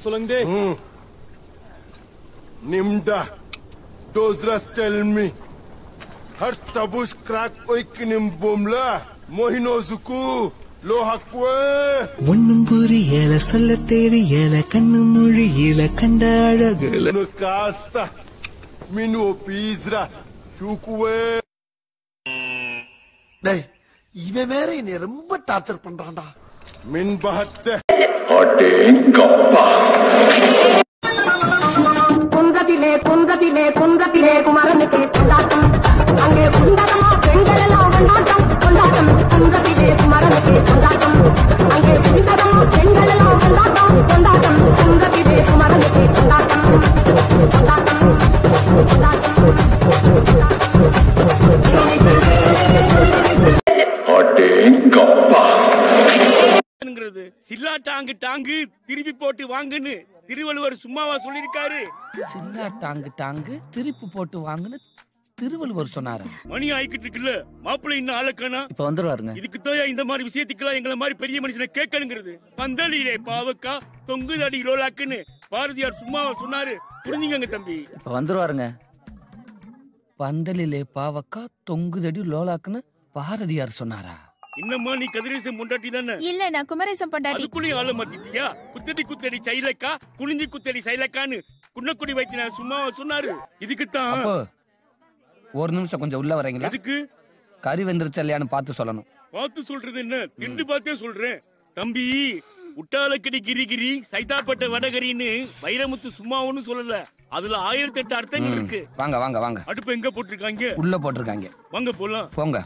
சொல்லுங்க Nimda, Dozras tell me. Har tabush crack oikinim bomla, mohinozuku, lohakwe. ஒன்னும் புரியல சொல்ல தெரியல கண்ணு மொழியில கண்ட அழகுல No casa, minu pizra, chukwe. டேய் இவன் வேற என்னை ரொம்ப டார்ச்சர் பண்றான்டா. Min bahatte. குன்றத்திலே குமரனுக்கு கொண்டாட்டம் அங்கே குண்டரமா பெண்கள் எல்லாம் கொண்டாட்டம் கொண்டாட்டம் குன்றத்திலே குமரனுக்கு கொண்டாட்டம் அங்கே குண்டரமா பெண்கள் எல்லாம் கொண்டாட்டம் கொண்டாட்டம் குன்றத்திலே குமரனுக்கு கொண்டாட்டம் கொண்டாட்டம் சில்லா டாங்கு டாங்கு திருப்பி போட்டு வாங்குன்னு திருவள்ளுவர் சும்மாவா சொல்லிருக்காரு. சில்லா டாங்கு டாங்கு திருப்பி போட்டு வாங்குன்னு திருவள்ளுவர் சொன்னாரு. மணி ஆயிக்கிட்டு இருக்குல்ல, மாப்பிள்ளை இன்னும் ஆளக்கானா. இப்ப வந்துருவாருங்க. இதுக்குதான் இந்த மாதிரி விஷயத்துக்கெல்லாம் எங்களை மாதிரி பெரிய மனுஷனை கேட்கணுங்கிறது. பந்தலிலே பாவக்கா தொங்குதடி லோலாக்குன்னு பாரதியார் சும்மாவா சொன்னாரு. புரிஞ்சுங்க தம்பி. இப்ப வந்துருவாருங்க. பந்தலிலே பாவக்கா தொங்குதடி லோலாக்குன்னு பாரதியார் சொன்னாரா? இன்னமா நீ கதிரேசன் பொண்டாட்டி தானே? இல்ல, நான் குமரேசன் பொண்டாட்டி. அதுக்குள்ளேயும் ஆள மாத்திட்டியா? குத்தடி குத்தடி சைலக்கா குனிஞ்சி குத்தடி சைலக்கான்னு குன்னக்குடி வைத்திய சும்மாவா சொன்னாரு. இதுக்குத்தான். அப்போ ஒரு நிமிஷம் கொஞ்சம் உள்ள வரீங்களா? அதுக்கு கறி வெந்துருச்சு இல்லையான்னு பார்த்து சொல்லணும். பார்த்து சொல்றது என்ன, திண்டு பார்த்தே சொல்றேன் தம்பி. உட்டாலக்கடி கிரிகிரி சைதாப்பட்ட வடகரின்னு வைரமுத்து சும்மா ஒண்ணும் சொல்லல. அதுல 1008 அர்த்தங்கள் இருக்கு. வாங்க வாங்க வாங்க. அடுப்பு எங்க போட்டிருக்காங்க? உள்ள போட்டிருக்காங்க. வாங்க போலாம். போங்க.